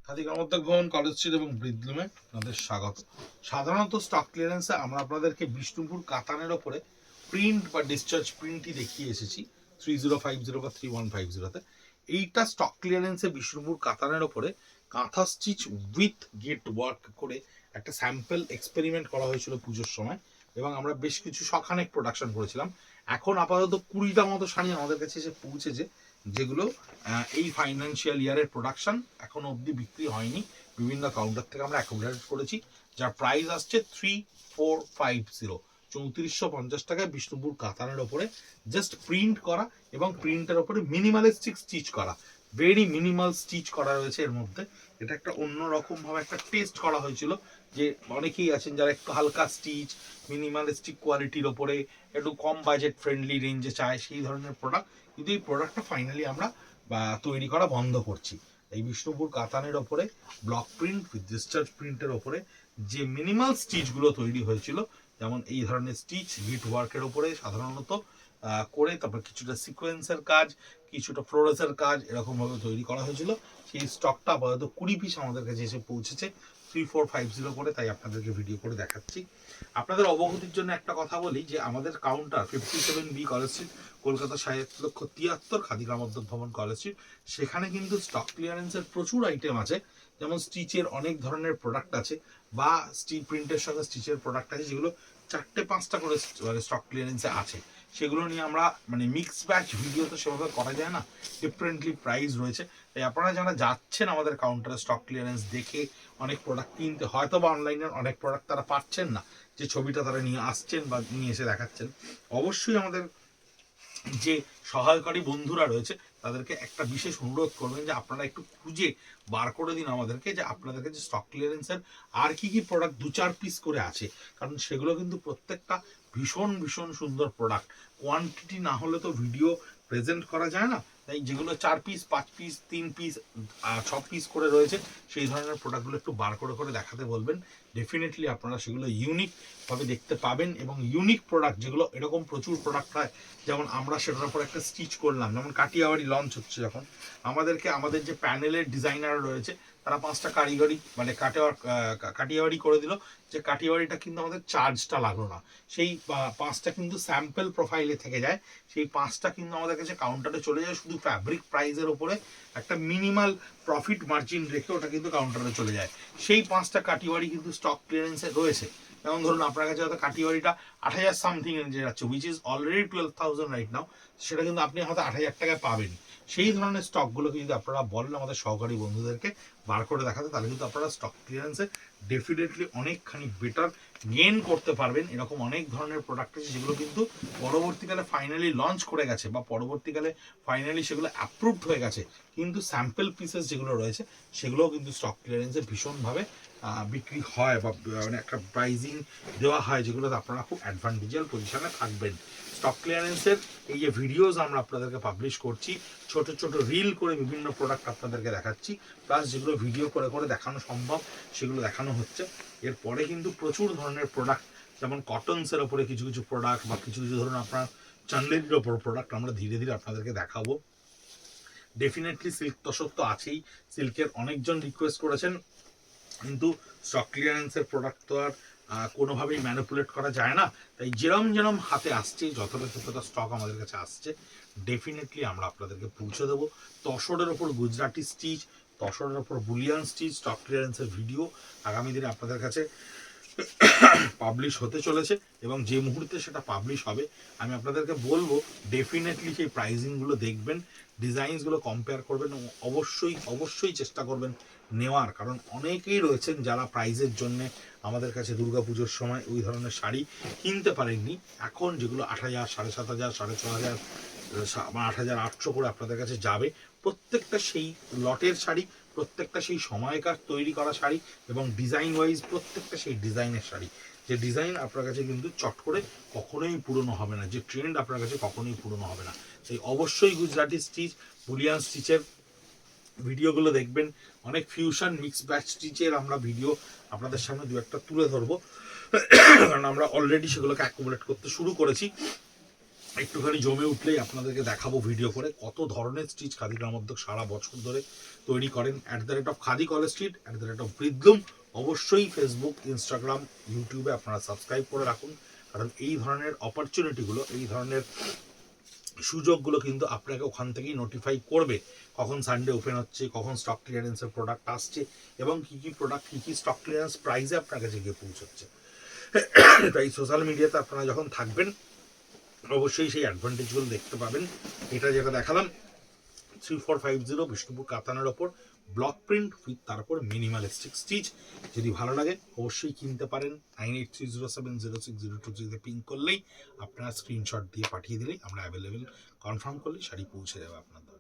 খাদিগ্রামোদ্যোগ ভবন, college street এবং ব্রিদলুমে আপনাদের স্বাগত। সাধারণত স্টক ক্লিয়ারেন্সে আমরা আপনাদেরকে বিষ্ণুপুর কাতানের ওপরে প্রিন্ট বা ডিসচার্জ প্রিন্টই দেখিয়ে এসেছি 3050 বা 3150-তে। এইটা স্টক ক্লিয়ারেন্সে বিষ্ণুপুর কাতানের ওপরে কাঁথা স্টিচ উইথ গেট ওয়ার্ক করে একটা স্যাম্পল এক্সপেরিমেন্ট করা হয়েছিল পুজোর সময়, এবং আমরা বেশ কিছু শখানেক প্রোডাকশন করেছিলাম। এখন আপাতত 20টা মতো শাড়ি আমাদের কাছে এসে পৌঁছেছে, যেগুলো এই ফাইন্যান্সিয়াল ইয়ারের প্রোডাকশন এখনো অবধি বিক্রি হয়নি। বিভিন্ন কাউন্টার থেকে আমরা অ্যাকোমোডেট করেছি, যার প্রাইস আসছে 3450, 3450 টাকায় বিষ্ণুপুর কাতানের ওপরে জাস্ট প্রিন্ট করা এবং প্রিন্টের ওপরে মিনিমালিস্টিক স্টিচ করা, ভেরি মিনিমাল স্টিচ করা রয়েছে এর মধ্যে। এটা একটা অন্যরকম ভাবে একটা টেস্ট করা হয়েছিল, যে অনেকেই আছেন যারা একটু হালকা স্টিচ মিনিমালিস্টিক কোয়ালিটির ওপরে একটু কম বাজেট ফ্রেন্ডলি রেঞ্জে চায়, সেই ধরনের প্রোডাক্ট। কিন্তু এই প্রোডাক্টটা ফাইনালি আমরা তৈরি করা বন্ধ করছি। এই বিষ্ণুপুর কাতানের ওপরে ব্লক প্রিন্ট উইথ ডিসচার্জ প্রিন্টের ওপরে যে মিনিমাল স্টিচগুলো তৈরি হয়েছিল, যেমন এই ধরনের স্টিচ গিট ওয়ার্কের ওপরে সাধারণত করে, তারপর কিছুটা সিকোয়েন্সের কাজ, কিছুটা ফ্লোরেসের কাজ, এরকমভাবে তৈরি করা হয়েছিল। সেই স্টকটা আপাতত 20 পিস আমাদের কাছে এসে পৌঁছেছে 3450 করে, তাই আপনাদেরকে ভিডিও করে দেখাচ্ছি। আপনাদের অবগতির জন্য একটা কথা বলি, যে আমাদের counter 57B college street, Kolkata 7,73,000 খাদিগ্রামোদ্যোগ ভবন, কলেজ স্ট্রিট। সেখানে কিন্তু স্টক ক্লিয়ারেন্সের প্রচুর আইটেম আছে, যেমন স্টিচের অনেক ধরনের প্রোডাক্ট আছে, বা স্টিচ প্রিন্টের সঙ্গে স্টিচের প্রোডাক্ট আছে, যেগুলো 4-5টা করে স্টক ক্লিয়ারেন্সে আছে। সেগুলো নিয়ে আমরা মিক্স ব্যাচ ভিডিও তো সেভাবে করা যায় না, ডিফারেন্টলি প্রাইস রয়েছে। তাই আপনারা যারা যাচ্ছেন আমাদের কাউন্টারে স্টক ক্লিয়ারেন্স দেখে অনেক প্রোডাক্ট কিনতে, হয়তো বা অনলাইনের অনেক প্রোডাক্ট তারা পাচ্ছেন না, যে ছবিটা তারা নিয়ে আসছেন বা নিয়ে এসে দেখাচ্ছেন, অবশ্যই আমাদের যে সহায়কারী বন্ধুরা রয়েছে তাদেরকে একটা বিশেষ অনুরোধ করবেন, যে আপনারা একটু খুঁজে বার করে দিন আমাদেরকে, যে আপনাদের কাছে স্টক ক্লিয়ারেন্সের আর কি কি প্রোডাক্ট 2-4 পিস করে আছে। কারণ সেগুলো কিন্তু প্রত্যেকটা ভীষণ ভীষণ সুন্দর প্রোডাক্ট। কোয়ান্টিটি না হলে তো ভিডিও প্রেজেন্ট করা যায় না, তাই যেগুলো 4 পিস, 5 পিস, 3 পিস, 6 পিস করে রয়েছে, সেই ধরনের প্রোডাক্টগুলো একটু বার করে করে দেখাতে বলবেন। ডেফিনেটলি আপনারা সেগুলো ইউনিক ভাবে দেখতে পাবেন, এবং ইউনিক প্রোডাক্ট যেগুলো এরকম প্রচুর প্রোডাক্ট হয়, যেমন আমরা সেটার উপর একটা স্টিচ করলাম, যেমন কাটিয়াবাড়ি লঞ্চ হচ্ছে যখন, আমাদেরকে আমাদের যে প্যানেলের ডিজাইনার রয়েছে তারা 5টা কারিগরি কাটিয়াবাড়ি করে দিল, যে কাটিয়াবাড়িটা কিন্তু আমাদের চার্জটা লাগলো না। সেই 5টা কিন্তু স্যাম্পল প্রোফাইলে থেকে যায়, সেই 5টা কিন্তু আমাদের কাছে কাউন্টারে চলে যায়, শুধু ফ্যাব্রিক প্রাইসের ওপরে একটা মিনিমাল প্রফিট মার্জিন রেখে ওটা কিন্তু কাউন্টারে চলে যায়। সেই 5টা কাটিয়াবাড়ি কিন্তু স্টক ক্লিয়ারেন্সে রয়েছে। যেমন ধরুন আপনার কাছে হয়তো কাটিবাড়িটা 8,000 সামথিং রেঞ্জে যাচ্ছে, which is already 12,000 right now, সেটা কিন্তু আপনি হয়তো 8,000 টাকায় পাবেন। সেই ধরনের স্টকগুলোকে যদি আপনারা বলেন আমাদের সহকারী বন্ধুদেরকে বার করে দেখাতে, তাহলে কিন্তু আপনারা স্টক ক্লিয়ারেন্সে ডেফিনেটলি অনেকখানি বেটার গেন করতে পারবেন। এরকম অনেক ধরনের প্রোডাক্ট আছে যেগুলো কিন্তু পরবর্তীকালে ফাইনালি লঞ্চ করে গেছে, বা পরবর্তীকালে ফাইনালি সেগুলো অ্যাপ্রুভড হয়ে গেছে, কিন্তু স্যাম্পল পিসেস যেগুলো রয়েছে সেগুলোও কিন্তু স্টক ক্লিয়ারেন্সে ভীষণভাবে বিক্রি হয়, বা মানে একটা প্রাইজিং দেওয়া হয়, যেগুলোতে আপনারা খুব অ্যাডভান্টেজিয়াল পজিশনে থাকবেন। স্টক ক্লিয়ারেন্সের এই যে ভিডিওস আমরা আপনাদেরকে পাবলিশ করছি, ছোট ছোট রিল করে বিভিন্ন প্রোডাক্ট আপনাদেরকে দেখাচ্ছি, প্লাস যেগুলো ভিডিও করে করে দেখানো সম্ভব সেগুলো দেখানো হচ্ছে। এরপরে কিন্তু প্রচুর ধরনের প্রোডাক্ট, যেমন কটনসের ওপরে কিছু কিছু প্রোডাক্ট, বা কিছু কিছু ধরুন আপনার চান্দেরির ওপর প্রোডাক্ট আমরা ধীরে ধীরে আপনাদেরকে দেখাবো। ডেফিনেটলি সিল্ক তোষক তো আছেই, সিল্কের অনেকজন রিকোয়েস্ট করেছেন, কিন্তু স্টক ক্লিয়ারেন্সের প্রোডাক্ট তো আর কোনোভাবেই ম্যানিপুলেট করা যায় না। তাই যেরম যেরম হাতে আসছে, যতটা যতটা স্টক আমাদের কাছে আসছে, ডেফিনেটলি আমরা আপনাদেরকে পৌঁছে দেবো। তসরের ওপর গুজরাটি স্টিচ, তসরের ওপর বুলিয়ান স্টিচ স্টক ক্লিয়ারেন্সের ভিডিও আগামী দিনে আপনাদের কাছে পাবলিশ হতে চলেছে, এবং যে মুহূর্তে সেটা পাবলিশ হবে আমি আপনাদেরকে বলবো ডেফিনেটলি সেই প্রাইজিংগুলো দেখবেন, ডিজাইনসগুলো কম্পেয়ার করবেন, এবং অবশ্যই অবশ্যই চেষ্টা করবেন নেওয়ার। কারণ অনেকেই রয়েছেন যারা প্রাইজের জন্য আমাদের কাছে দুর্গাপুজোর সময় ওই ধরনের শাড়ি কিনতে পারেননি। এখন যেগুলো 8,000, 7,500, 6,500, 8,800 করে আপনাদের কাছে যাবে, প্রত্যেকটা সেই লটের শাড়ি, প্রত্যেকটা সেই সময়কার তৈরি করা শাড়ি, এবং ডিজাইন ওয়াইজ প্রত্যেকটা সেই ডিজাইনের শাড়ি, যে ডিজাইন আপনার কাছে কিন্তু চট করে কখনোই পুরনো হবে না, যে ট্রেন্ড আপনার কাছে কখনোই পুরনো হবে না। তাই অবশ্যই গুজরাটি স্টিচ, বুলিয়ান স্টিচের ভিডিওগুলো দেখবেন। অনেক ফিউশন মিক্স ব্যাচ স্টিচের আমরা ভিডিও আপনাদের সামনে দু একটা তুলে ধরবো, কারণ আমরা অলরেডি সেগুলোকে অ্যাকুমুলেট করতে শুরু করেছি। একটুখানি জমে উঠলেই আপনাদেরকে দেখাবো ভিডিও করে কত ধরনের স্টিচ খাদি গ্রামোদ্যোগ সারা বছর ধরে তৈরি করেন। @, খাদি কলেজ স্ট্রিট, @, অবশ্যই ফেসবুক, ইনস্টাগ্রাম, ইউটিউবে আপনারা সাবস্ক্রাইব করে রাখুন, কারণ এই ধরনের অপরচুনিটিগুলো, এই ধরনের সুযোগগুলো কিন্তু আপনাকে ওখান থেকেই নোটিফাই করবে কখন সানডে ওপেন হচ্ছে, কখন স্টক ক্লিয়ারেন্সের প্রোডাক্ট আসছে এবং কী কী প্রোডাক্ট কী কী স্টক ক্লিয়ারেন্স প্রাইসে আপনার কাছে গিয়ে পৌঁছচ্ছে। তাই সোশ্যাল মিডিয়াতে আপনারা যখন থাকবেন অবশ্যই সেই অ্যাডভান্টেজগুলো দেখতে পাবেন। এটা যেটা দেখালাম 3450 বিষ্ণুপুর কাতানের ওপর ব্লক প্রিন্ট উইথ তার উপর মিনিমালিস্টিক স্টিচ। যদি ভালো লাগে অবশ্যই কিনতে পারেন। 9830706023 পিং করলেই আপনারা স্ক্রিনশট দিয়ে পাঠিয়ে দিলেই আমরা অ্যাভেলেবেল কনফার্ম করলেই শাড়ি পৌঁছে যাবে আপনার।